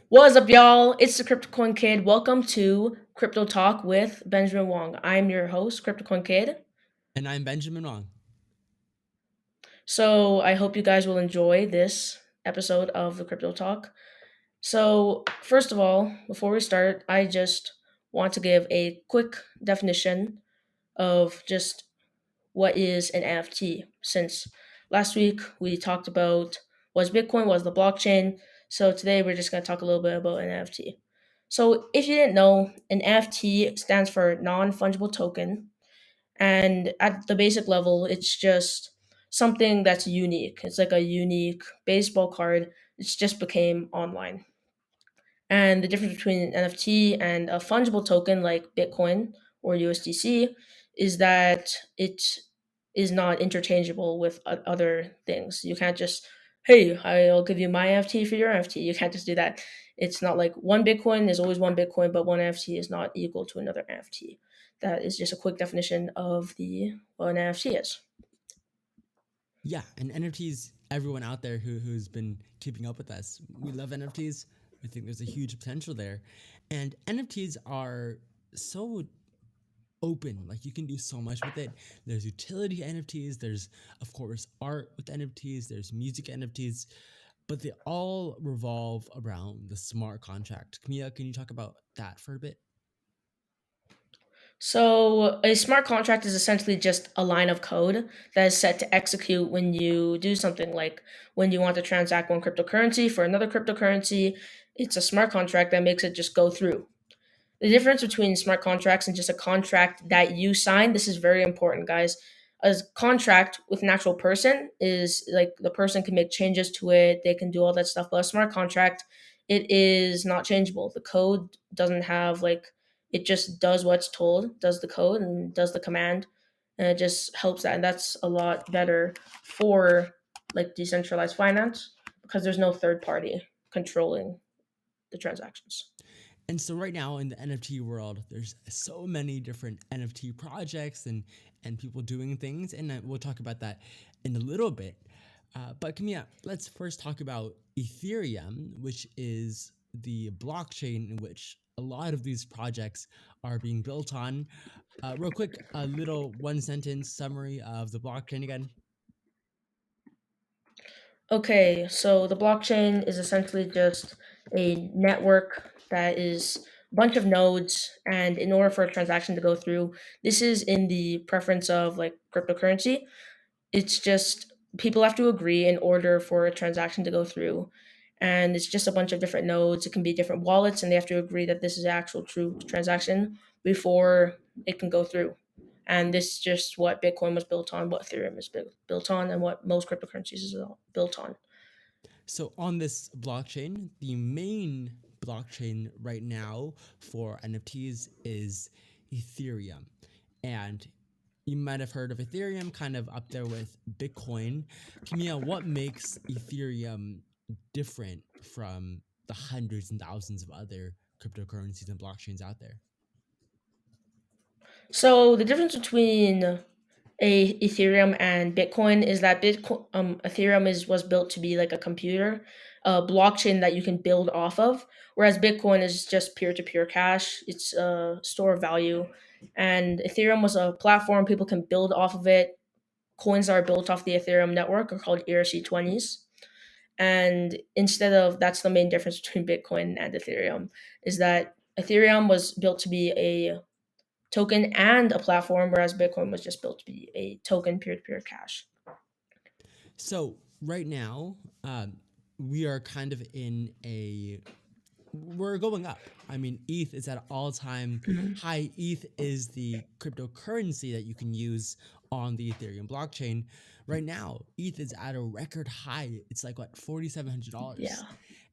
What's up, y'all? It's the CryptoCoinKid. Welcome to Crypto Talk with Benjamin Wong. I'm your host, CryptoCoinKid. And I'm Benjamin Wong. So I hope you guys will enjoy this episode of the Crypto Talk. So, first of all, before we start, I just want to give a quick definition of just what is an NFT. Since last week we talked about what's Bitcoin, what's the blockchain. So today we're just going to talk a little bit about an NFT. So if you didn't know, an NFT stands for non-fungible token, and at the basic level, it's just something that's unique. It's like a unique baseball card. It's just became online. And the difference between an NFT and a fungible token like Bitcoin or USDC is that it is not interchangeable with other things. You can't just, hey, I'll give you my NFT for your NFT. You can't just do that. It's not like one Bitcoin is always one Bitcoin, but one NFT is not equal to another NFT. That is just a quick definition of the what an NFT is. Yeah, and NFTs, everyone out there who's been keeping up with us, we love NFTs. We think there's a huge potential there. And NFTs are so open. Like you can do so much with it. There's utility NFTs, there's of course art with NFTs, there's music NFTs, but they all revolve around the smart contract. Kamea, can you talk about that for a bit? So, a smart contract is essentially just a line of code that is set to execute when you do something like when you want to transact one cryptocurrency for another cryptocurrency. It's a smart contract that makes it just go through. The difference between smart contracts and just a contract that you sign, this is very important, guys. A contract with an actual person is like the person can make changes to it, they can do all that stuff. But a smart contract, it is not changeable. The code doesn't have like it just does what's told, does the code and does the command, and it just helps that. And that's a lot better for like decentralized finance because there's no third party controlling the transactions. And so right now in the NFT world, there's so many different NFT projects and people doing things, and we'll talk about that in a little bit. But Camilla, let's first talk about Ethereum, which is the blockchain in which a lot of these projects are being built on. Real quick, a little one sentence summary of the blockchain again. Okay, so the blockchain is essentially just a network that is a bunch of nodes, and in order for a transaction to go through, this is in the preference of like cryptocurrency. It's just people have to agree in order for a transaction to go through, and it's just a bunch of different nodes. It can be different wallets, and they have to agree that this is actual true transaction before it can go through. And this is just what Bitcoin was built on, what Ethereum is built on, and what most cryptocurrencies is built on. So on this blockchain, the main blockchain right now for NFTs is Ethereum. And you might have heard of Ethereum, kind of up there with Bitcoin. Camille, what makes Ethereum different from the hundreds and thousands of other cryptocurrencies and blockchains out there? So the difference between a Ethereum and Bitcoin is that Ethereum is was built to be like a computer, a blockchain that you can build off of, whereas Bitcoin is just peer to peer cash. It's a store of value, and Ethereum was a platform people can build off of it. Coins that are built off the Ethereum network are called ERC-20s. And instead of that's the main difference between Bitcoin and Ethereum is that Ethereum was built to be a token and a platform, whereas Bitcoin was just built to be a token peer to peer cash. So right now, we are kind of in a we're going up. I mean, ETH is at an all-time Mhm. high. ETH is the cryptocurrency that you can use on the Ethereum blockchain. Right now, ETH is at a record high. It's like what, $4,700. Yeah,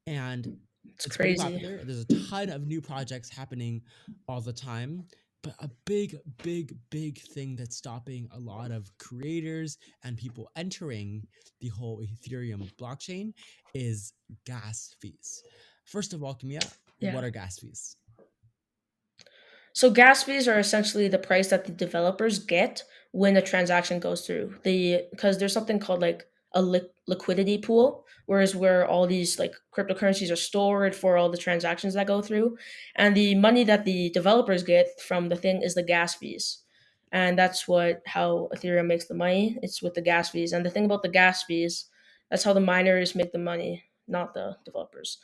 And it's it's pretty crazy. popular. There's a ton of new projects happening all the time. But a big thing that's stopping a lot of creators and people entering the whole Ethereum blockchain is gas fees. First of all, Camilla, Yeah. what are gas fees? So gas fees are essentially the price that the developers get when a transaction goes through. The because there's something called like a liquidity pool, whereas where all these like cryptocurrencies are stored for all the transactions that go through, and the money that the developers get from the thing is the gas fees. And that's what how Ethereum makes the money. It's with the gas fees. And the thing about the gas fees, that's how the miners make the money, not the developers.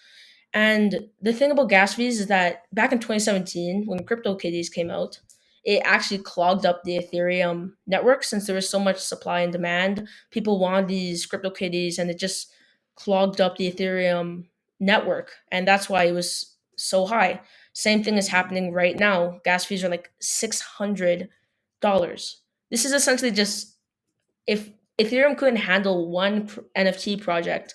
And the thing about gas fees is that back in 2017, when CryptoKitties came out, it actually clogged up the Ethereum network since there was so much supply and demand. People wanted these CryptoKitties, and it just clogged up the Ethereum network, and that's why it was so high. Same thing is happening right now. Gas fees are like $600. This is essentially just if Ethereum couldn't handle one NFT project,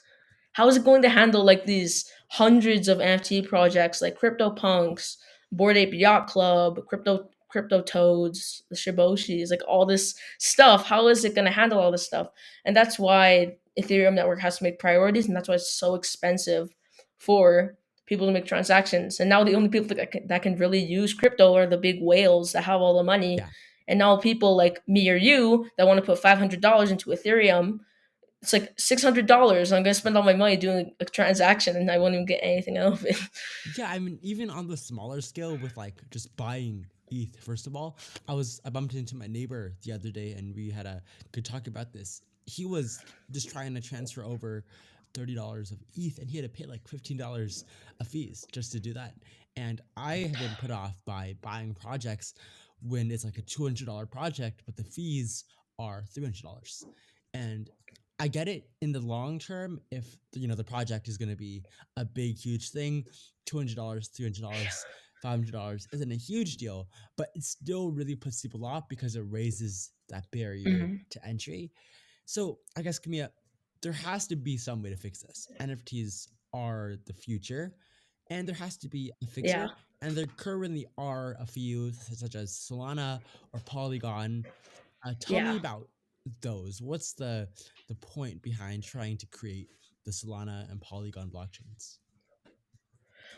how is it going to handle like these hundreds of NFT projects like CryptoPunks, Bored Ape Yacht Club, Crypto Toads, the Shiboshis, like all this stuff? How is it going to handle all this stuff? And that's why Ethereum network has to make priorities, and that's why it's so expensive for people to make transactions. And now the only people that can really use crypto are the big whales that have all the money. Yeah. And now people like me or you that want to put $500 into Ethereum, it's like $600. I'm gonna spend all my money doing a transaction, and I won't even get anything out of it. Yeah, I mean, even on the smaller scale with like just buying ETH, first of all, I bumped into my neighbor the other day and we had a good talk about this. He was just trying to transfer over $30 of ETH and he had to pay like $15 of fees just to do that. And I have been put off by buying projects when it's like a $200 project, but the fees are $300. And I get it in the long term if the project is going to be a big huge thing. $200, $300, $500 isn't a huge deal, but it still really puts people off because it raises that barrier Mhm. to entry. So I guess, Camilla, there has to be some way to fix this. NFTs are the future, and there has to be a Yeah, fixer. And there currently are a few, such as Solana or Polygon. Tell me yeah. about those. What's the point behind trying to create the Solana and Polygon blockchains?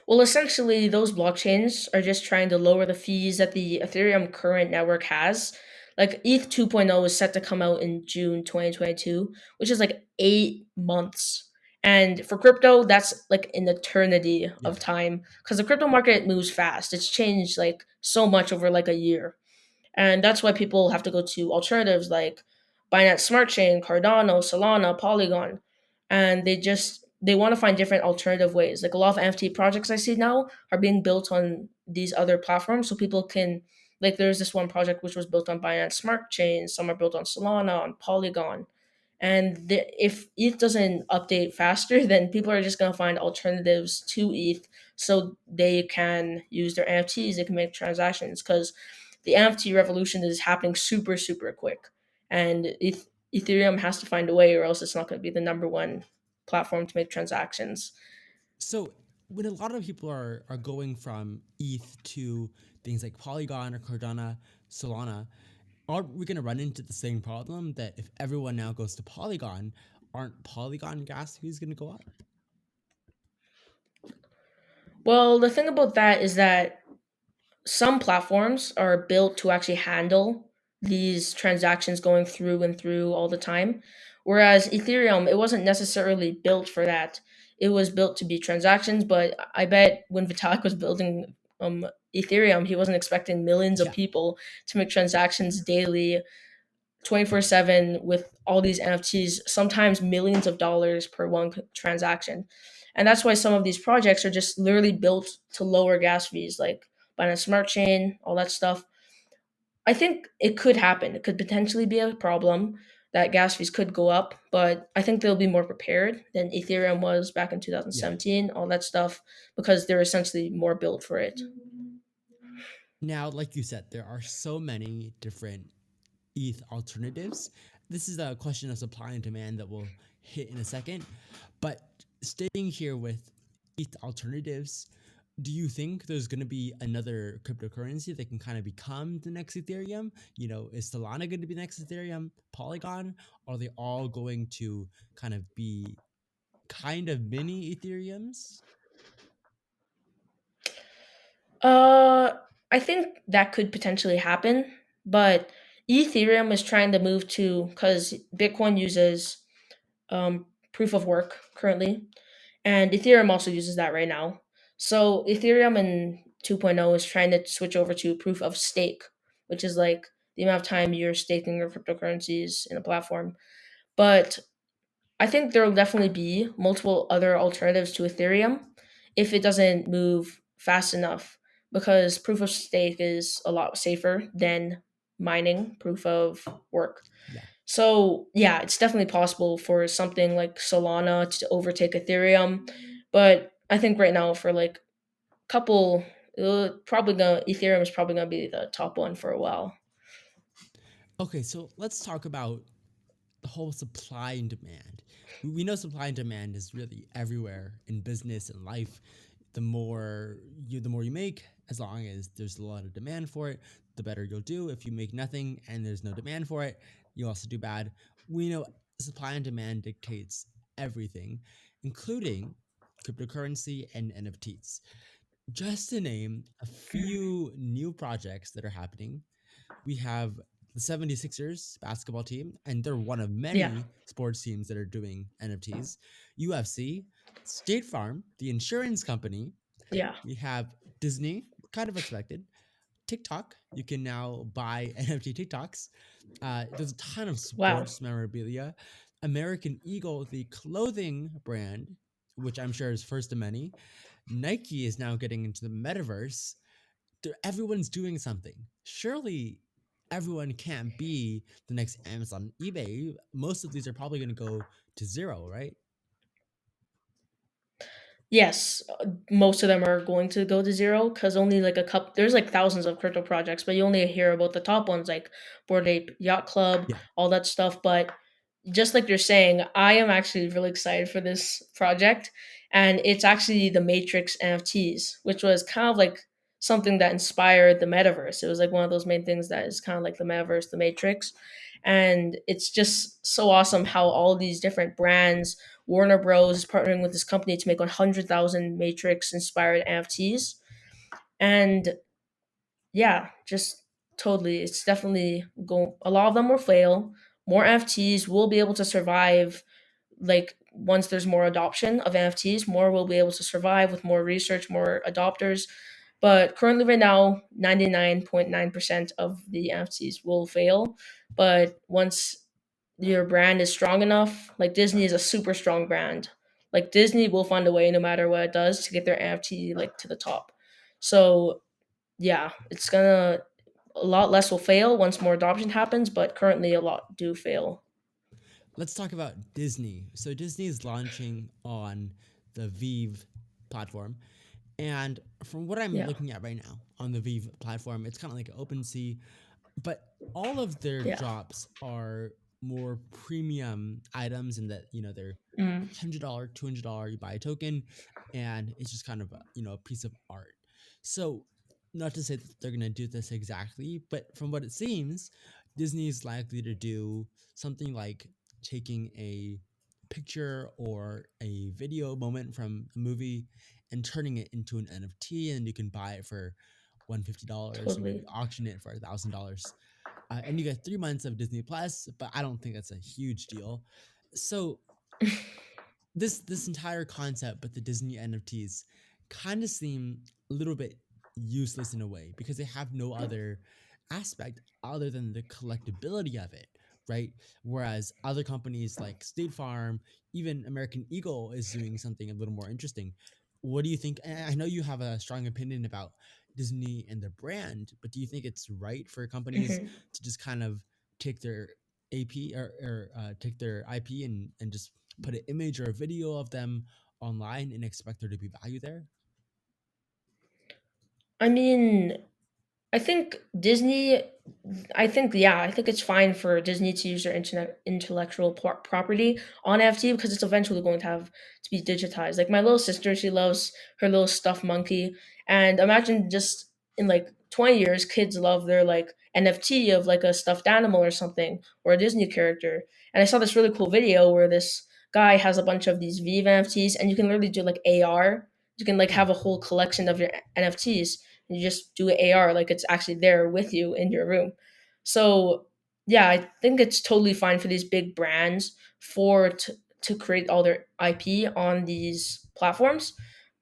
Well, essentially, those blockchains are just trying to lower the fees that the Ethereum current network has. Like ETH 2.0 is set to come out in June 2022, which is like 8 months. And for crypto, that's like an eternity Yeah. of time because the crypto market moves fast. It's changed like so much over like a year. And that's why people have to go to alternatives like Binance Smart Chain, Cardano, Solana, Polygon. And they want to find different alternative ways. Like a lot of NFT projects I see now are being built on these other platforms so people can like there's this one project which was built on Binance Smart Chain, some are built on Solana, on Polygon. And if ETH doesn't update faster, then people are just going to find alternatives to ETH so they can use their NFTs, they can make transactions because the NFT revolution is happening super, super quick. And Ethereum has to find a way, or else it's not going to be the number one platform to make transactions. So when a lot of people are going from ETH to things like Polygon or Cardano, Solana, aren't we going to run into the same problem that if everyone now goes to Polygon, aren't Polygon gas fees going to go up? Well, the thing about that is that some platforms are built to actually handle these transactions going through and through all the time. Whereas Ethereum, it wasn't necessarily built for that. It was built to be transactions, but I bet when Vitalik was building Ethereum, he wasn't expecting millions of Yeah. people to make transactions daily 24/7 with all these NFTs, sometimes millions of dollars per one transaction. And that's why some of these projects are just literally built to lower gas fees, like Binance Smart Chain, all that stuff. I think it could happen. It could potentially be a problem that gas fees could go up, but I think they'll be more prepared than Ethereum was back in Yeah. 2017, all that stuff, because they're essentially more built for it. Now, like you said, there are so many different ETH alternatives. This is a question of supply and demand that we'll hit in a second. But staying here with ETH alternatives, do you think there's going to be another cryptocurrency that can kind of become the next Ethereum? Is Solana going to be the next Ethereum? Polygon? Are they all going to kind of be kind of mini Ethereums? Uh, I think that could potentially happen, but Ethereum is trying to move to because Bitcoin uses proof of work currently, and Ethereum also uses that right now. So Ethereum in 2.0 is trying to switch over to proof of stake, which is like the amount of time you're staking your cryptocurrencies in a platform. But I think there will definitely be multiple other alternatives to Ethereum if it doesn't move fast enough, because proof of stake is a lot safer than mining proof of work. Yeah. So yeah, it's definitely possible for something like Solana to overtake Ethereum, but I think right now for like couple, probably gonna Ethereum is probably gonna be the top one for a while. Okay, so let's talk about the whole supply and demand. We know supply and demand is really everywhere in business and life. The more you make, as long as there's a lot of demand for it, the better you'll do. If you make nothing and there's no demand for it, you also do bad. We know supply and demand dictates everything, including cryptocurrency and NFTs. Just to name a few new projects that are happening, we have the 76ers basketball team, and they're one of Yeah, many sports teams that are doing NFTs. UFC, State Farm, the insurance company. yeah, We have Disney, kind of expected. TikTok, you can now buy NFT TikToks. There's a ton of wow. sports memorabilia. American Eagle, the clothing brand, which I'm sure is first of many. Nike is now getting into the metaverse. Everyone's doing something. Surely everyone can't be the next Amazon, eBay. Most of these are probably going to go to zero, right? Yes, most of them are going to go to zero because only like a couple. There's like thousands of crypto projects, but you only hear about the top ones like Bored Ape Yacht Club, Yeah. all that stuff. But just like you're saying, I am actually really excited for this project, and it's actually the Matrix NFTs, which was kind of like something that inspired the metaverse. It was like one of those main things that is kind of like the metaverse, the Matrix, and it's just so awesome how all these different brands. Warner Bros. Is partnering with this company to make 100,000 Matrix inspired NFTs. And yeah, just totally. It's definitely going, a lot of them will fail. More NFTs will be able to survive. Like, once there's more adoption of NFTs, more will be able to survive with more research, more adopters. But currently, right now, 99.9% of the NFTs will fail. But once your brand is strong enough, like Disney is a super strong brand. Like Disney will find a way, no matter what it does, to get their NFT like to the top. So yeah, it's gonna, a lot less will fail once more adoption happens, but currently a lot do fail. Let's talk about Disney. So Disney is launching on the Vive platform. And from what I'm Yeah, looking at right now on the Vive platform, it's kind of like an open sea, but all of their yeah, drops are more premium items in that, they're mm, $100, $200, you buy a token, and it's just kind of a piece of art. So, not to say that they're gonna do this exactly, but from what it seems, Disney is likely to do something like taking a picture or a video moment from a movie and turning it into an NFT, and you can buy it for $150 or maybe totally. auction it for $1,000. And you get 3 months of Disney Plus, but I don't think that's a huge deal. So this entire concept, but the Disney NFTs kind of seem a little bit useless in a way because they have no other aspect other than the collectability of it, right? Whereas other companies like State Farm, even American Eagle is doing something a little more interesting. What do you think? And I know you have a strong opinion about Disney and their brand, but do you think it's right for companies Mhm. to just kind of take their AP or take their IP and just put an image or a video of them online and expect there to be value there? I mean, I think Disney. I think yeah, I think it's fine for Disney to use their internet intellectual property on NFT because it's eventually going to have to be digitized. Like my little sister, she loves her little stuffed monkey, and imagine just in like 20 years, kids love their like NFT of like a stuffed animal or something or a Disney character. And I saw this really cool video where this guy has a bunch of these Vive NFTs, and you can literally do like AR. You can like Hmm. have a whole collection of your NFTs and you just do AR like it's actually there with you in your room. So yeah, I think it's totally fine for these big brands for to create all their IP on these platforms,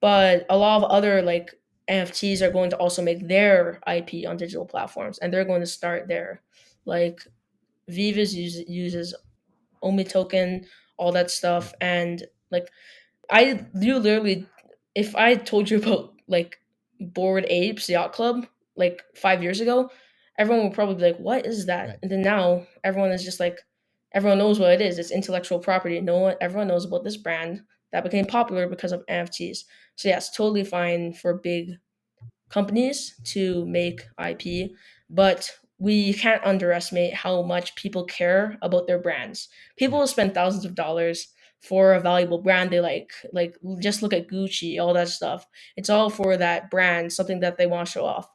but a lot of other like NFTs are going to also make their IP on digital platforms, and they're going to start there. Like Viva's uses Omi token, all that Yeah. stuff, and like you literally, if I told you about like Bored Apes Yacht Club like 5 years ago, everyone would probably be like, "What is that?" Right. And then now everyone is just like, everyone knows what it is. It's intellectual property. No one, everyone knows about this brand that became popular because of NFTs. So yes, totally fine for big companies to make IP, but we can't underestimate how much people care about their brands. People Yeah. will spend thousands of dollars for a valuable brand they like. Like just look at Gucci, all that stuff. It's all for that brand, something that they want to show off.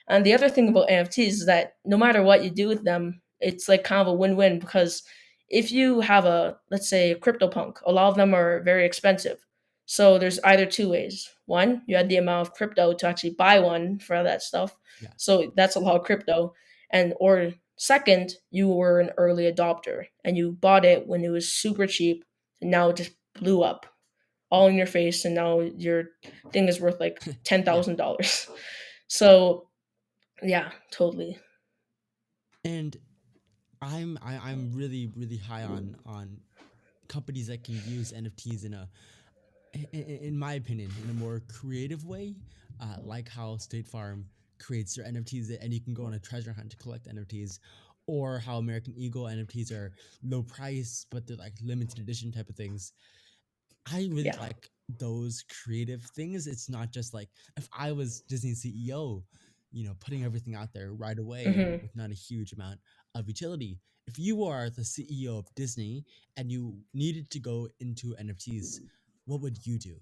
And the other thing about NFTs is that no matter what you do with them, it's like kind of a win-win because if you have a, let's say, a CryptoPunk, a lot of them are very expensive. So there's either two ways. One, you had the amount of crypto to actually buy one for that stuff. Yeah. So that's a lot of crypto. And or second, you were an early adopter and you bought it when it was super cheap and now it just blew up all in your face and now your thing is worth like Yeah. $10,000. So yeah, totally. And I'm really high on companies that can use NFTs in a in my opinion, in a more creative way, like how State Farm creates their NFTs, and you can go on a treasure hunt to collect NFTs, or how American Eagle NFTs are low price, but they're like limited edition type of things. I really Yeah. like those creative things. It's not just like if I was Disney CEO, putting everything out there right away Hmm. with not a huge amount of utility. If you are the CEO of Disney and you needed to go into NFTs, what would you do?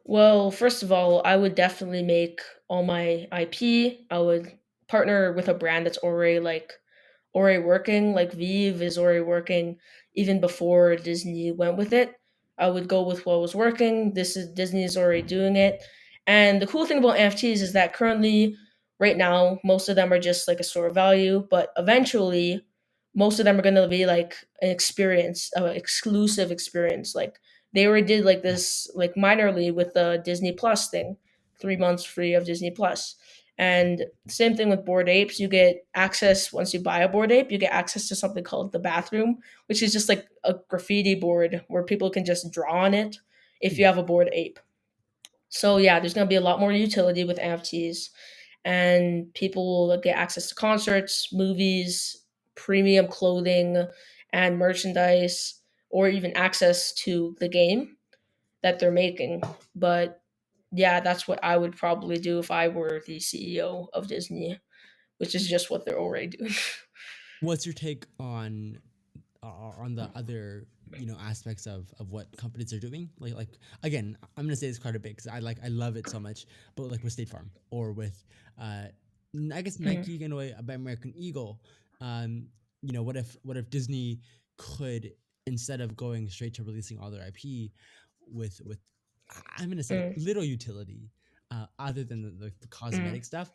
Well, first of all, I would definitely make all my IP. I would partner with a brand that's already working. Like Vive is already working even before Disney went with it. I would go with what was working. This is Disney is already doing it. And the cool thing about NFTs is that currently, right now, most of them are just like a store of value, but eventually most of them are gonna be like an experience, an exclusive experience. Like they already did like Yeah. this like minorly with the Disney Plus thing, 3 months free of Disney Plus. And same thing with Bored Apes. You get access once you buy a Bored Ape. You get access to something called the bathroom, which is just like a graffiti board where people can just draw on it if you Yeah. have a Bored Ape. So yeah, there's gonna be a lot more utility with NFTs, and people will get access to concerts, movies, premium clothing, and merchandise, or even access to the game that they're making. But yeah, that's what I would probably do if I were the CEO of Disney, which is just what they're already doing. What's your take on the other aspects of what companies are doing? Like again, I'm gonna say this quite a bit because I love it so much. But like with State Farm or with uh, I guess Mhm, Nike in a way, by American Eagle. Um, what if Disney could, instead of going straight to releasing all their IP with I'm gonna say mhm, little utility, other than the mhm. cosmetic stuff,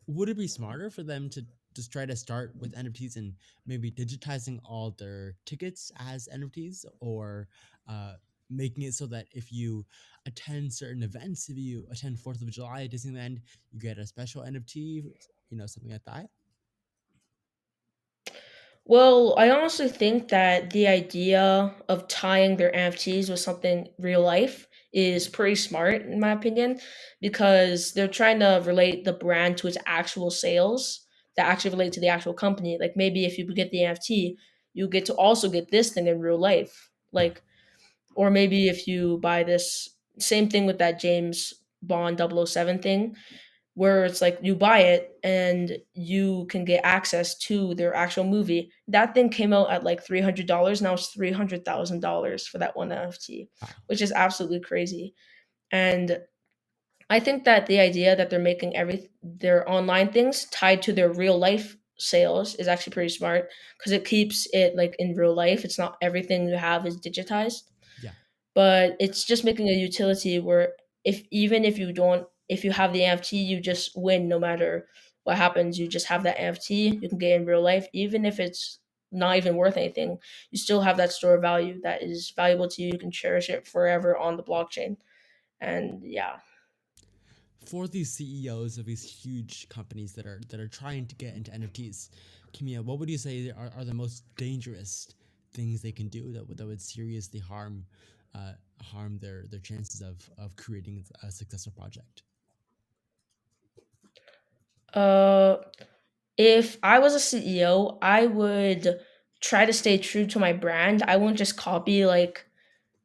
would it be smarter for them to just try to start with NFTs and maybe digitizing all their tickets as NFTs, or uh, making it so that if you attend certain events, if you attend 4th of July at Disneyland, you get a special NFT, something like that? Well, I honestly think that the idea of tying their NFTs with something real life is pretty smart, in my opinion, because they're trying to relate the brand to its actual sales that actually relate to the actual company. Like maybe if you get the NFT, you get to also get this thing in real life. Yeah. Like, or maybe if you buy this, same thing with that James Bond 007 thing where it's like you buy it and you can get access to their actual movie. That thing came out at like $300. Now it's $300,000 for that one NFT, Wow. which is absolutely crazy. And I think that the idea that they're making their online things tied to their real life sales is actually pretty smart because it keeps it like in real life. It's not everything you have is digitized, Yeah. but it's just making a utility where if you don't, if you have the NFT, you just win no matter what happens. You just have that NFT, you can get in real life even if it's not even worth anything, you still have that store of value that is valuable to you. You can cherish it forever on the blockchain. And yeah. For these CEOs of these huge companies that are trying to get into NFTs, Kamea, what would you say are the most dangerous things they can do that would seriously uh, harm their chances of creating a successful project? Uh, if I was a CEO, I would try to stay true to my brand. I wouldn't just copy like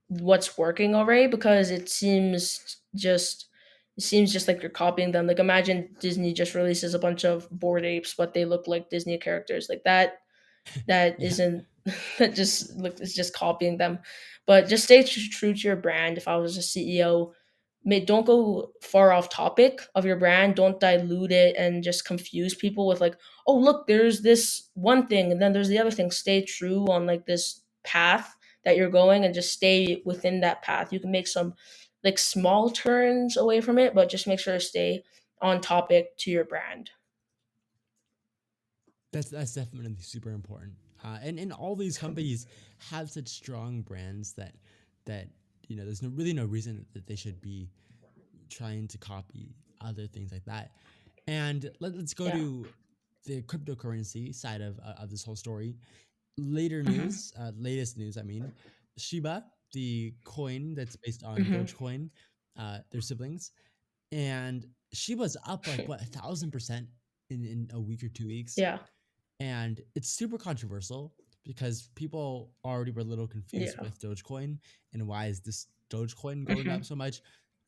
what's working already, because it seems just like you're copying them. Like imagine Disney just releases a bunch of bored apes, but they look like Disney characters. Like that Yeah, isn't that just look it's just copying them. But just stay true to your brand. If I was a CEO, don't go far off topic of your brand. Don't dilute it and just confuse people with like, oh look, there's this one thing and then there's the other thing. Stay true on like this path that you're going and just stay within that path. You can make some like small turns away from it, but just make sure to stay on topic to your brand. that's definitely super important. And all these companies have such strong brands that there's really no reason that they should be trying to copy other things like that. And us go Yeah. to the cryptocurrency side of this whole story. Hmm. Latest news, I mean, Shiba, the coin that's based on Hmm. Dogecoin, their siblings, and Shiba's up like what 1,000% in a week or 2 weeks, Yeah. and it's super controversial because people already were a little confused Yeah. with Dogecoin and why is this Dogecoin going up Hmm. so much,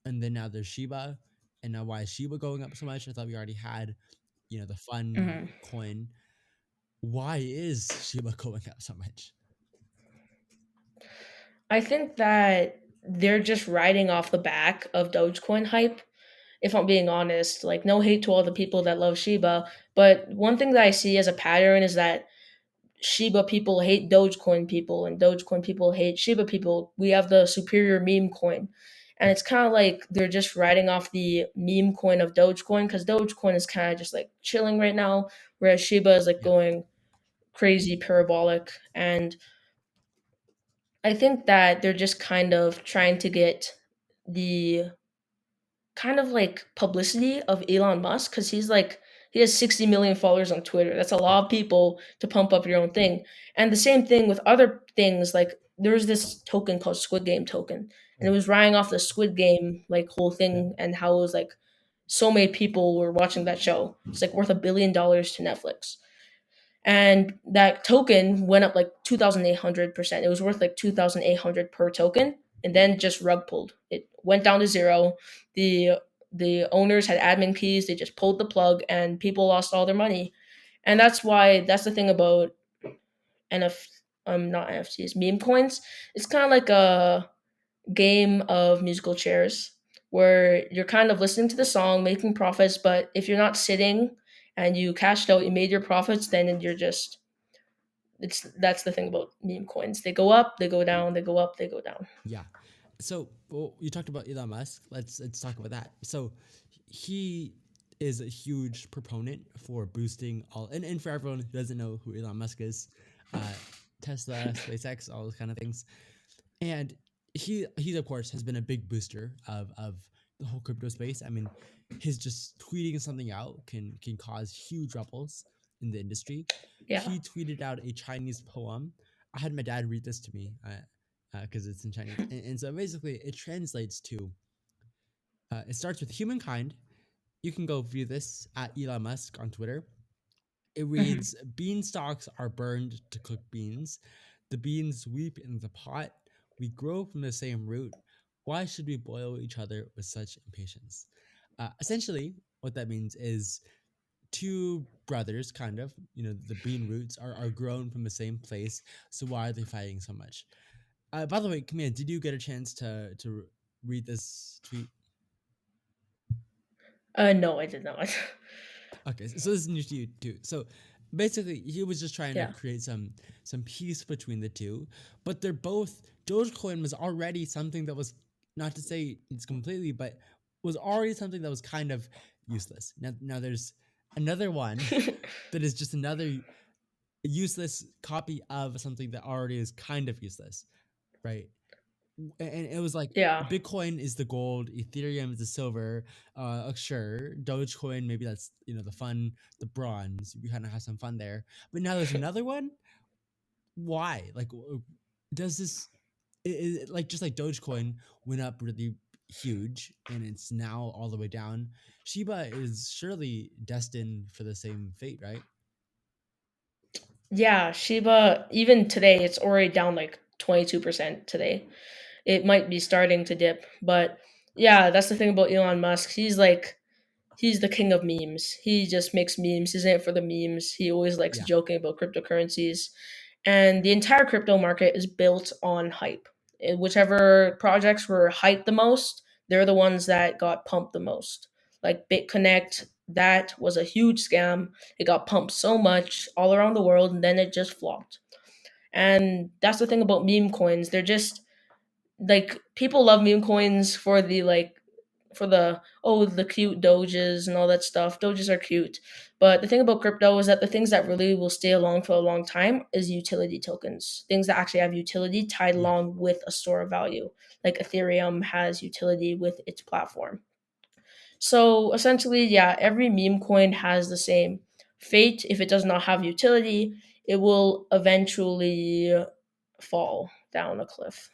and then now there's Shiba, and now why is Shiba going up so much? I thought we already had the fun Hmm. coin. Why is Shiba going up so much? I think that they're just riding off the back of Dogecoin hype. If I'm being honest, like no hate to all the people that love Shiba, but one thing that I see as a pattern is that Shiba people hate Dogecoin people, and Dogecoin people hate Shiba people. We have the superior meme coin. And it's kind of like they're just riding off the meme coin of Dogecoin, because Dogecoin is kind of just like chilling right now, whereas Shiba is like Yeah, going crazy parabolic. And I think that they're just kind of trying to get the kind of like publicity of Elon Musk, because he has 60 million followers on Twitter. That's a yeah, lot of people to pump up your own thing. And the same thing with other things. Like there was this token called Squid Game token, and it mm, was riding off the Squid Game like whole yeah, thing, and how it was like so many people were watching that show. It's like worth $1 billion to Netflix, and that token went up like 2,800%. It was worth like 2,800 per token, and then just rug pulled. It went down to zero. The owners had admin keys. They just pulled the plug, and people lost all their money. And that's the thing about NF not NFTs, meme coins. It's kind of like a game of musical chairs where you're kind of listening to the song, making profits, but if you're not sitting and you cashed out, you made your profits, then you're just it's that's the thing about meme coins. They go up, they go down, they go up, they go down. yeah. So you talked about Elon Musk. Let's talk about that. So he is a huge proponent for boosting all, and for everyone who doesn't know who Elon Musk is, uh, Tesla, SpaceX, all those kind of things. And he of course has been a big booster of the whole crypto space. I mean, his just tweeting something out can cause huge ripples in the industry. Yeah. He tweeted out a Chinese poem. I had my dad read this to me because it's in Chinese, and so basically it translates to. It starts with humankind. You can go view this at Elon Musk on Twitter. It Mhm. reads, beanstalks are burned to cook beans. The beans weep in the pot. We grow from the same root. Why should we boil each other with such impatience? Essentially, what that means is two brothers, kind of, the bean roots are grown from the same place. So why are they fighting so much? By the way, Camille, did you get a chance to read this tweet? No, I did not. Okay, so this is new to you too. So basically, he was just trying to Yeah. create some peace between the two, but they're both Dogecoin was already something that was, not to say it's completely, but was already something that was kind of useless. Now there's another one that is just another. useless copy of something that already is kind of useless, right? And it was like Yeah. Bitcoin is the gold, Ethereum is the silver. Sure, Dogecoin maybe that's the fun, the bronze. We kind of have some fun there, but now there's another one. Why? Like, does this like just like Dogecoin went up really huge and it's now all the way down? Shiba is surely destined for the same fate, right? Yeah, Shiba, even today, it's already down like 22% today. It might be starting to dip, but yeah, that's the thing about Elon Musk. He's the king of memes. He just makes memes. He's in it for the memes. He always likes Yeah, joking about cryptocurrencies. And the entire crypto market is built on hype. Whichever projects were hyped the most, they're the ones that got pumped the most. Like BitConnect, that was a huge scam. It got pumped so much all around the world, and then it just flopped. And that's the thing about meme coins. They're just like people love meme coins for the cute doges and all that stuff. Doges are cute, but the thing about crypto is that the things that really will stay along for a long time is utility tokens, things that actually have utility tied yeah. along with a store of value. Like Ethereum has utility with its platform. So essentially, yeah, every meme coin has the same fate. If it does not have utility, it will eventually fall down a cliff.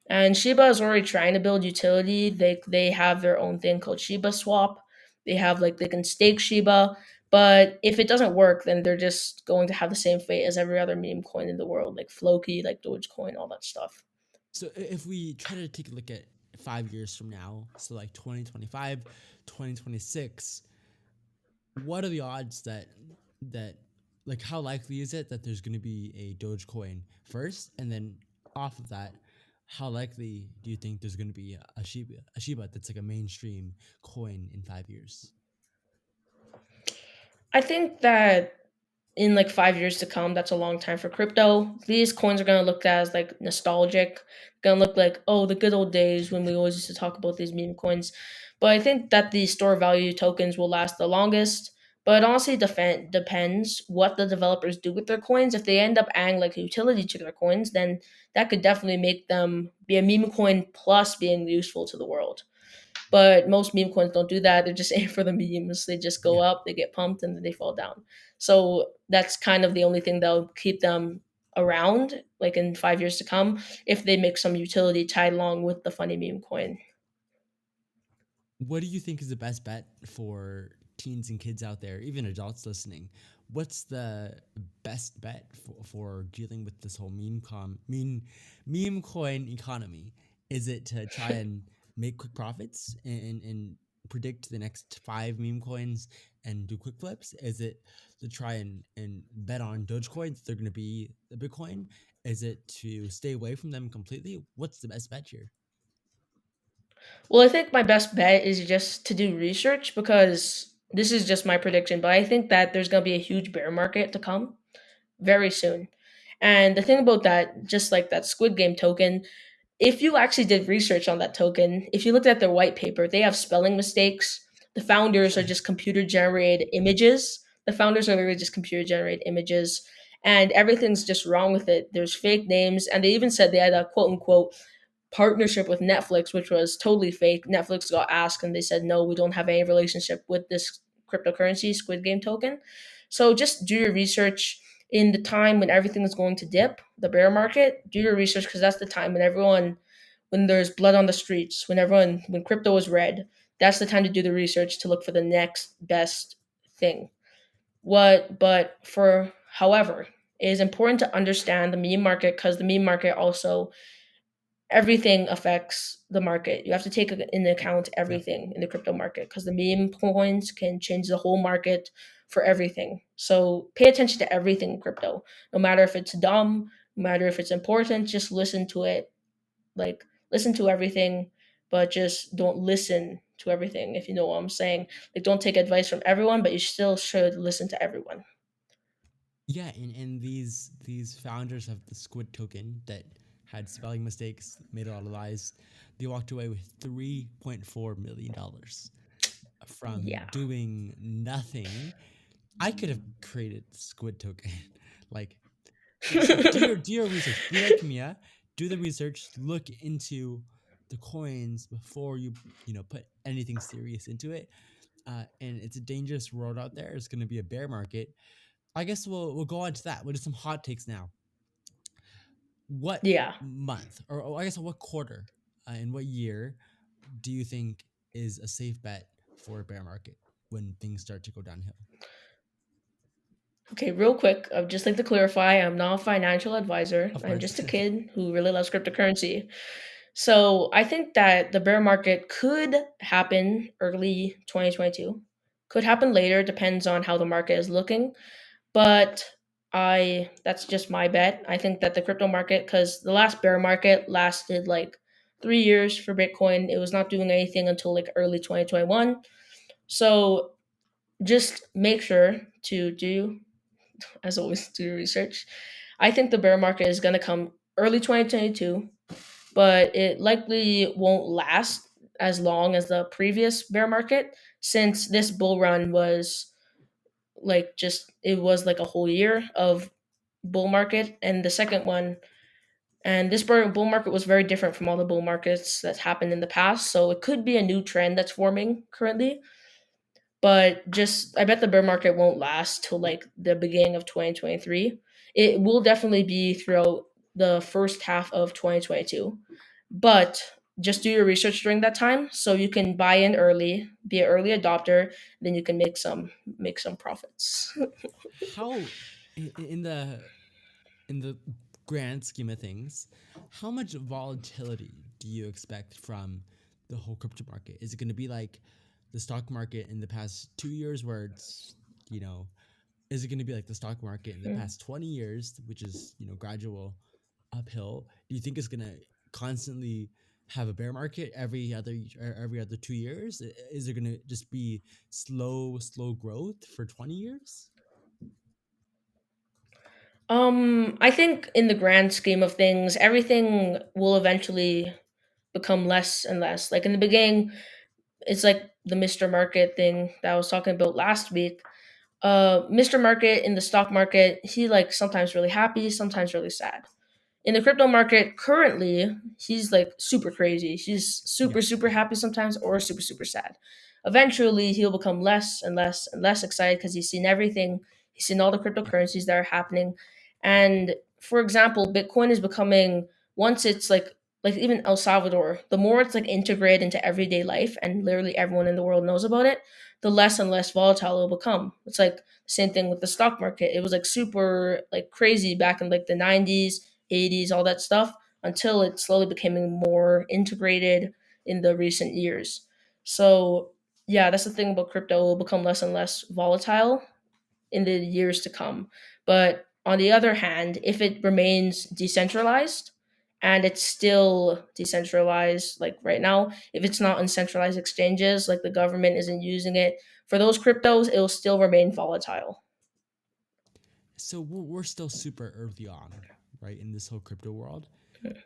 And Shiba is already trying to build utility. They have their own thing called Shiba Swap. They have like they can stake Shiba, but if it doesn't work, then they're just going to have the same fate as every other meme coin in the world, like Floki, like Dogecoin, all that stuff. So if we try to take a look at 5 years from now, so like 2025, 2026, what are the odds that like how likely is it that there's going to be a Dogecoin first, and then off of that, how likely do you think there's going to be a Shiba that's like a mainstream coin in 5 years? I think that in like 5 years to come, that's a long time for crypto. These coins are gonna look as like nostalgic, gonna look like, oh, the good old days when we always used to talk about these meme coins. But I think that the store value tokens will last the longest. But honestly, depends what the developers do with their coins. If they end up adding like utility to their coins, then that could definitely make them be a meme coin plus being useful to the world. But most meme coins don't do that. They're just aiming for the memes. They just go Yeah. up, they get pumped, and then they fall down. So that's kind of the only thing that'll keep them around, like in 5 years to come, if they make some utility tied along with the funny meme coin. What do you think is the best bet for teens and kids out there, even adults listening? What's the best bet for dealing with this whole meme coin economy? Is it to try and make quick profits and predict the next five meme coins and do quick flips? Is it to try and bet on Dogecoins? They're going to be a Bitcoin. Is it to stay away from them completely? What's the best bet here? Well, I think my best bet is just to do research because this is just my prediction, but I think that there's going to be a huge bear market to come very soon. And the thing about that, just like that Squid Game token, if you actually did research on that token, if you looked at their white paper, they have spelling mistakes. The founders are just computer generated images. The founders are literally just computer generated images, and everything's just wrong with it. There's fake names, and they even said they had a quote unquote partnership with Netflix, which was totally fake. Netflix got asked, and they said, no, we don't have any relationship with this cryptocurrency, Squid Game token. So just do your research in the time when everything is going to dip, the bear market. Do your research because that's the time when there's blood on the streets, when crypto is red. That's the time to do the research to look for the next best thing. However, it is important to understand the meme market because the meme market also everything affects the market. You have to take into account Yep. everything in the crypto market because the meme coins can change the whole market for everything. So pay attention to everything in crypto, no matter if it's dumb, no matter if it's important. Just listen to it. Like listen to everything, but just don't listen to everything. If you know what I'm saying, like don't take advice from everyone, but you still should listen to everyone. Yeah, and these founders of the Squid token that had spelling mistakes, made a lot of lies, they walked away with $3.4 million from Yeah. doing nothing. I could have created Squid token. Like, do your research. Be like Kamea. Do the research. Look into the coins before you put anything serious into it. And it's a dangerous world out there. It's going to be a bear market. I guess we'll go on to that. We'll do some hot takes now. What Yeah. month, or I guess what quarter, and what year do you think is a safe bet for a bear market when things start to go downhill? Okay, real quick, I'd just like to clarify I'm not a financial advisor. Of I'm course. just a kid who really loves cryptocurrency. So I think that the bear market could happen early 2022, could happen later, depends on how the market is looking. But that's just my bet. I think that the crypto market, because the last bear market lasted like 3 years for Bitcoin, it was not doing anything until like early 2021. So just make sure to do, as always, do your research. I think the bear market is going to come early 2022, but it likely won't last as long as the previous bear market, since this bull run was like just it was like a whole year of bull market, and the second one, and this bull market was very different from all the bull markets that's happened in the past, so it could be a new trend that's forming currently. But just I bet the bear market won't last till like the beginning of 2023. It will definitely be throughout the first half of 2022, but just do your research during that time so you can buy in early, be an early adopter, then you can make some profits. How in the grand scheme of things, how much volatility do you expect from the whole crypto market? Is it going to be like the stock market in the past 2 years, where it's you know is it going to be like the stock market in the past 20 years, which is gradual uphill? Do you think it's going to constantly have a bear market every other 2 years? Is it going to just be slow growth for 20 years? I think in the grand scheme of things, everything will eventually become less and less. Like in the beginning, it's like the Mr. Market thing that I was talking about last week. Mr. Market in the stock market, he like sometimes really happy, sometimes really sad. In the crypto market currently, he's like super crazy. He's Yeah. super happy sometimes or super sad. Eventually, he'll become less and less and less excited because he's seen everything. He's seen all the Yeah. cryptocurrencies that are happening. And for example, Bitcoin is becoming, once it's like even El Salvador, the more it's like integrated into everyday life and literally everyone in the world knows about it, the less and less volatile it'll become. It's like the same thing with the stock market. It was like super like crazy back in like the 90s, 80s, all that stuff, until it slowly became more integrated in the recent years. So, yeah, that's the thing about crypto. It will become less and less volatile in the years to come. But on the other hand, if it remains decentralized, and it's still decentralized like right now, if it's not on centralized exchanges, like the government isn't using it, for those cryptos, it will still remain volatile. So we're still super early on, right, in this whole crypto world.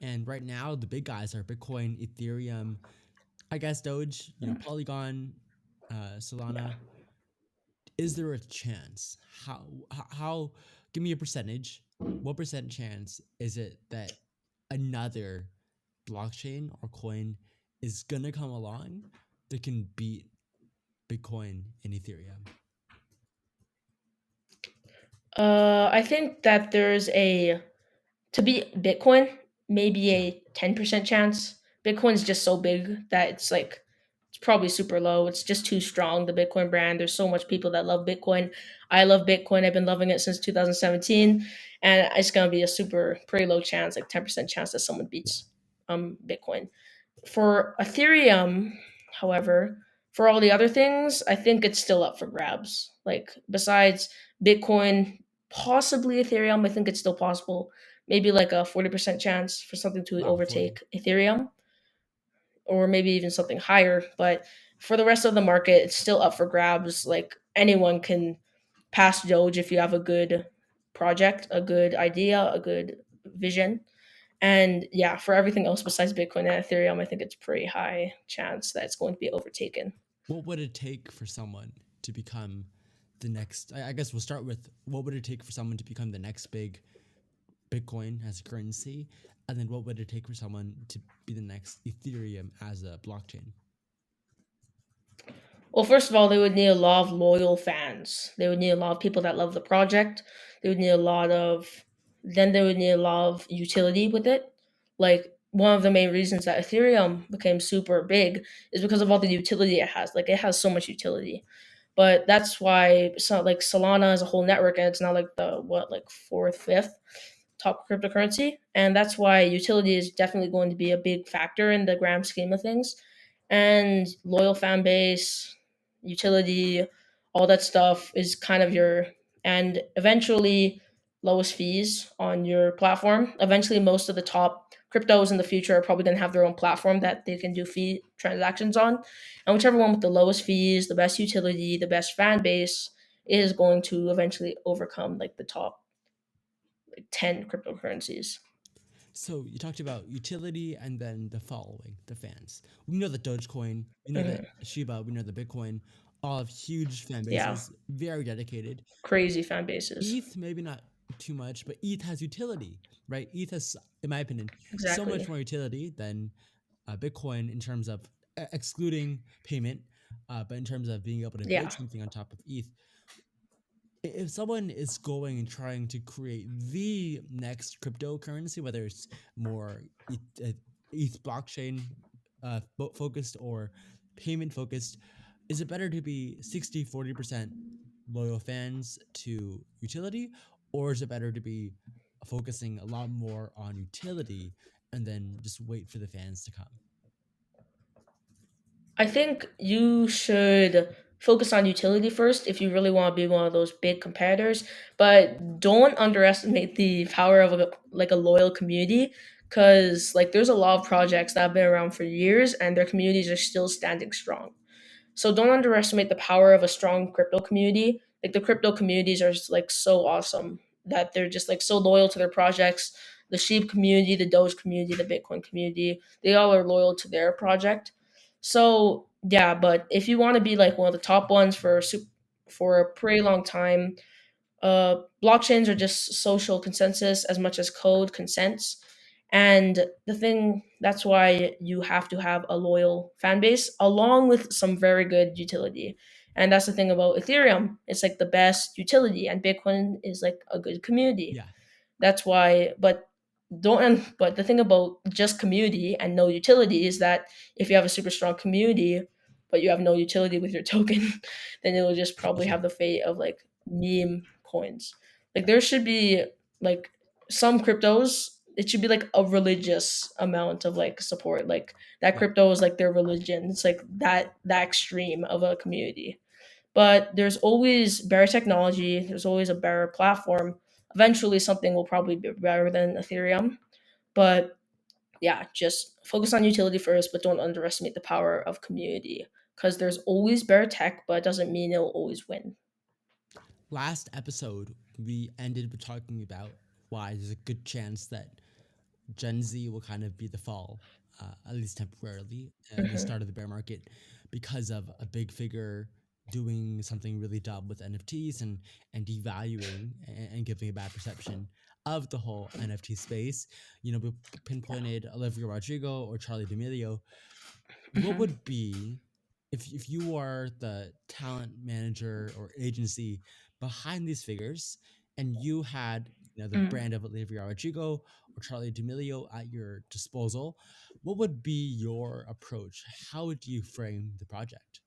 And right now, the big guys are Bitcoin, Ethereum, I guess Doge, Polygon, Yeah. Solana. Is there a chance? How? Give me a percentage. What percent chance is it that another blockchain or coin is gonna come along that can beat Bitcoin and Ethereum? I think that there's a to beat Bitcoin, maybe Yeah, a 10% chance. Bitcoin's just so big that it's probably super low. It's just too strong, the Bitcoin brand. There's so much people that love Bitcoin. I love Bitcoin. I've been loving it since 2017. And it's gonna be a super pretty low chance, like 10% chance that someone yeah. beats Bitcoin. For Ethereum, however, for all the other things, I think it's still up for grabs. Like besides Bitcoin, possibly Ethereum, I think it's still possible. Maybe like a 40% chance for something to Wow, 40. overtake Ethereum, or maybe even something higher. But for the rest of the market, it's still up for grabs. Like anyone can pass Doge if you have a good project, a good idea, a good vision. And yeah, for everything else besides Bitcoin and Ethereum, I think it's pretty high chance that it's going to be overtaken. What would it take for someone to become the next? I guess we'll start with what would it take for someone to become the next big Bitcoin as a currency, and then what would it take for someone to be the next Ethereum as a blockchain? Well, first of all, they would need a lot of loyal fans. They would need a lot of people that love the project. They would need a lot of, then they would need a lot of utility with it. Like one of the main reasons that Ethereum became super big is because of all the utility it has. Like it has so much utility. But that's why so like Solana is a whole network and it's now like the what like fourth, fifth top cryptocurrency. And that's why utility is definitely going to be a big factor in the grand scheme of things. And loyal fan base, utility, all that stuff is kind of your and eventually lowest fees on your platform. Eventually most of the top cryptos in the future are probably going to have their own platform that they can do fee transactions on. And whichever one with the lowest fees, the best utility, the best fan base is going to eventually overcome like the top like 10 cryptocurrencies. So you talked about utility and then the following, the fans. We know that Dogecoin, we know that Mhm. Shiba, we know the Bitcoin, all have huge fan Yeah, bases, very dedicated. crazy fan bases. ETH, maybe not too much, but ETH has utility, right? ETH has, in my opinion, so much Exactly. more utility than Bitcoin in terms of excluding payment, but in terms of being able to build Yeah. something on top of ETH. If someone is going and trying to create the next cryptocurrency, whether it's more ETH blockchain focused or payment focused, is it better to be 60-40% loyal fans to utility, or is it better to be focusing a lot more on utility and then just wait for the fans to come? I think you should focus on utility first if you really want to be one of those big competitors, but don't underestimate the power of like a loyal community cuz like there's a lot of projects that have been around for years and their communities are still standing strong. So don't underestimate the power of a strong crypto community. Like the crypto communities are like so awesome that they're just like so loyal to their projects. The Sheep community, the Doge community, the Bitcoin community, they all are loyal to their project. So yeah, but if you want to be like one of the top ones for a pretty long time, blockchains are just social consensus as much as code consents. And the thing that's why you have to have a loyal fan base along with some very good utility. And that's the thing about Ethereum. It's like the best utility, and Bitcoin is like a good community. Yeah, That's why, but the thing about just community and no utility is that if you have a super strong community, but you have no utility with your token, then it will just probably yeah, have the fate of like meme coins. Like there should be like some cryptos, it should be like a religious amount of like support. Like that yeah. crypto is like their religion. It's like that extreme of a community. But there's always better technology, there's always a better platform. Eventually something will probably be better than Ethereum. But yeah, just focus on utility first, but don't underestimate the power of community. Because there's always better tech, but it doesn't mean it'll always win. Last episode, we ended with talking about why there's a good chance that Gen Z will kind of be the fall, at least temporarily, and the Mhm. start of the bear market because of a big figure doing something really dumb with NFTs and devaluing and giving a bad perception of the whole NFT space. You know, we pinpointed Olivia Rodrigo or Charlie D'Amelio. What Mhm. would be if you are the talent manager or agency behind these figures and you had, you know, the Mm. brand of Olivia Rodrigo or Charlie D'Amelio at your disposal, what would be your approach? How would you frame the project?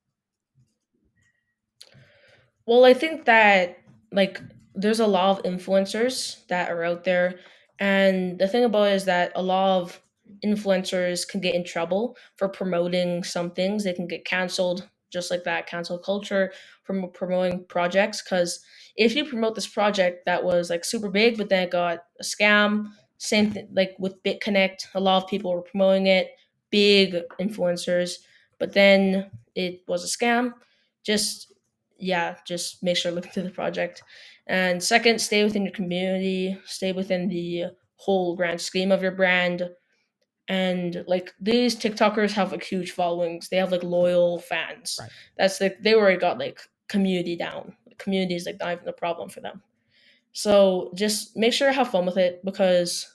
Well, I think that like there's a lot of influencers that are out there, and the thing about it is that a lot of influencers can get in trouble for promoting some things. They can get canceled, just like that cancel culture from promoting projects. Because if you promote this project that was like super big, but then it got a scam, Yeah, same thing like with BitConnect, a lot of people were promoting it, big influencers, but then it was a scam. Just yeah, just make sure to look into the project. And second, stay within your community, stay within the whole grand scheme of your brand. And like these TikTokers have like huge followings. They have like loyal fans. right. That's like they already got like community down. community is like not even a problem for them. So just make sure to have fun with it, because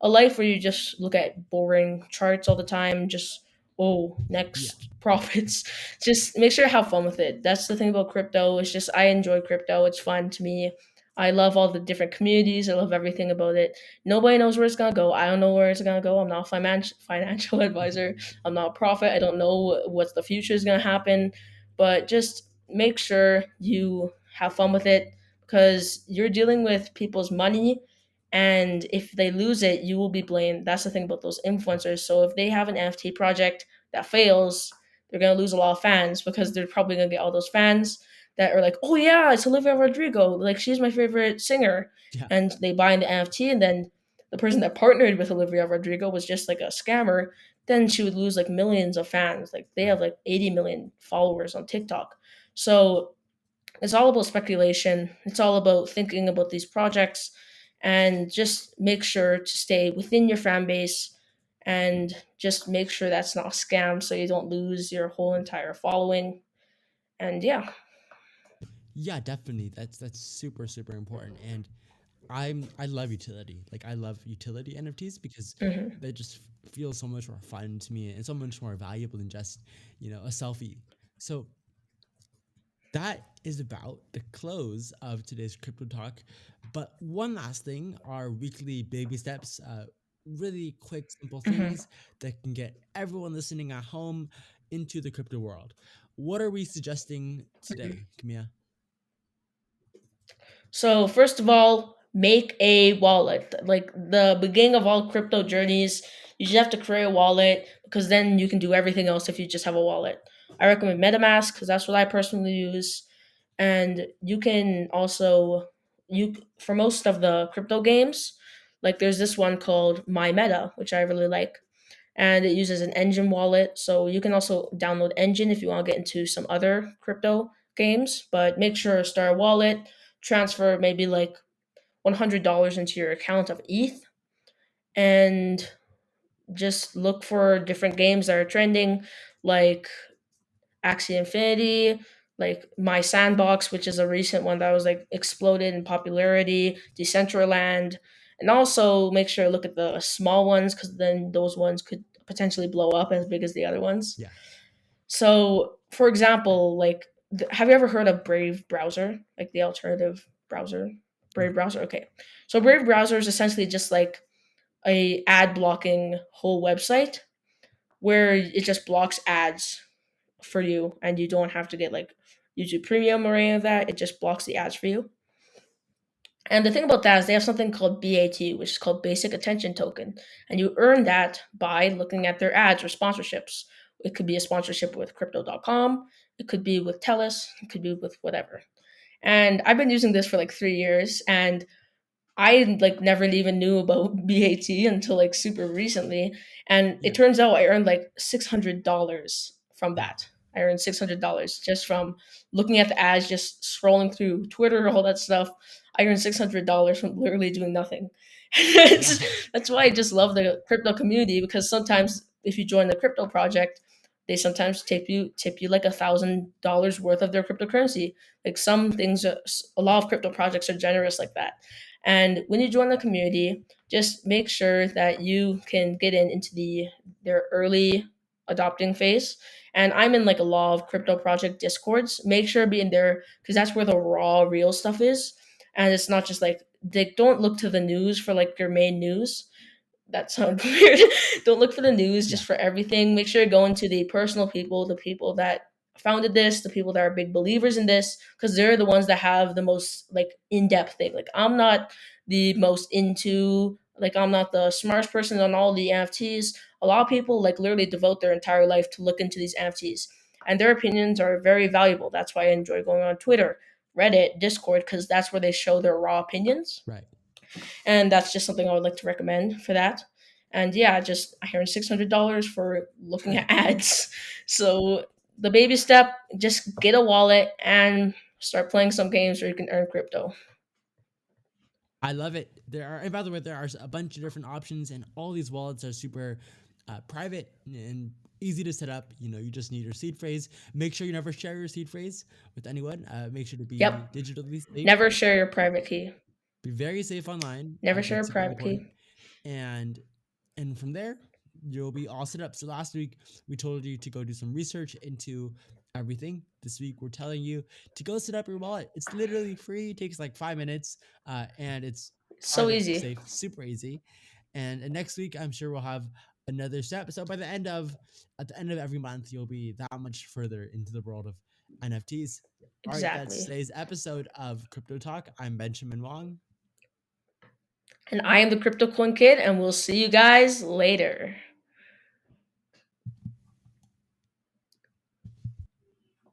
a life where you just look at boring charts all the time, just oh Yeah. next profits, just make sure to have fun with it. That's the thing about crypto. It's just I enjoy crypto. It's fun to me. I love all the different communities. I love everything about it. Nobody knows where it's gonna go. I don't know where it's gonna go. I'm not a financial advisor. I'm not a prophet. I don't know what the future is gonna happen. But just make sure you have fun with it, because you're dealing with people's money, and if they lose it you will be blamed. That's the thing about those influencers. So if they have an NFT project that fails, they're going to lose a lot of fans, because they're probably going to get all those fans that are like, oh yeah, it's Olivia Rodrigo, like she's my favorite singer, Yeah. and they buy the NFT, and then the person that partnered with Olivia Rodrigo was just like a scammer, then she would lose like millions of fans. Like they have Right. like 80 million followers on TikTok. So it's all about speculation. It's all about thinking about these projects, and just make sure to stay within your fan base, and just make sure that's not a scam so you don't lose your whole entire following. And yeah. Yeah, definitely. That's super super important. And I love utility. Like I love utility NFTs because Mhm. they just feel so much more fun to me and so much more valuable than just, a selfie. So that is about the close of today's crypto talk. But one last thing, our weekly baby steps, really quick, simple Mhm. things that can get everyone listening at home into the crypto world. What are we suggesting today, Kamia? So first of all, make a wallet. Like the beginning of all crypto journeys, you just have to create a wallet, because then you can do everything else if you just have a wallet. I recommend MetaMask because that's what I personally use. And you can also, you for most of the crypto games, like there's this one called My Meta, which I really like, and it uses an Engine wallet. So you can also download Engine if you want to get into some other crypto games, but make sure to start a wallet, transfer maybe like $100 into your account of ETH, and just look for different games that are trending, like Axie Infinity, like My Sandbox, which is a recent one that was like exploded in popularity, Decentraland, and also make sure to look at the small ones, because then those ones could potentially blow up as big as the other ones. Yeah. So, for example, like, have you ever heard of Brave browser, like the alternative browser? No. Brave browser. Okay, so Brave browser is essentially just like a ad blocking whole website, where it just blocks ads for you, and you don't have to get like YouTube Premium or any of that. It just blocks the ads for you. And the thing about that is they have something called BAT, which is called Basic Attention Token, and you earn that by looking at their ads or sponsorships. It could be a sponsorship with Crypto.com, it could be with Telus, it could be with whatever. And I've been using this for like 3 years, and I like never even knew about BAT until like super recently, and it Yeah. turns out I earned like $600 from Wow. that. I earned $600 just from looking at the ads, just scrolling through Twitter, all that stuff. I earned $600 from literally doing nothing. Wow. That's why I just love the crypto community, because sometimes if you join the crypto project, they sometimes tip you like $1,000 worth of their cryptocurrency. Like some things, a lot of crypto projects are generous like that. And when you join the community, just make sure that you can get into their early adopting phase. And I'm in like a lot of crypto project discords. Make sure to be in there, because that's where the raw, real stuff is. And it's not just like they don't look to the news for like your main news. That sounds weird. Don't look for the news Yeah. just for everything. Make sure to go into the personal people, the people that founded this, the people that are big believers in this, because they're the ones that have the most like in-depth thing. Like I'm not the most into, like I'm not the smartest person on all the NFTs. A lot of people like literally devote their entire life to look into these NFTs, and their opinions are very valuable. That's why I enjoy going on Twitter, Reddit, Discord, because that's where they show their raw opinions, Right. and that's just something I would like to recommend for that. And yeah, just I earned $600 for looking at ads. So the baby step, just get a wallet and start playing some games where you can earn crypto. I love it. And by the way, there are a bunch of different options, and all these wallets are super private and easy to set up. You just need your seed phrase. Make sure you never share your seed phrase with anyone. Make sure to be Yep. digitally safe. Never share your private key. Be very safe online. Never share That's your super private important. key. and and from there you'll be all set up. So last week we told you to go do some research into everything. This week we're telling you to go set up your wallet. It's literally free. It takes like 5 minutes, and it's So private, easy. safe, super easy. And next week I'm sure we'll have another step. So by the end of at the end of every month, you'll be that much further into the world of NFTs. All right, that's Exactly. today's episode of Crypto Talk. I'm Benjamin Wong. And I am the CryptoCoinKid, and we'll see you guys later.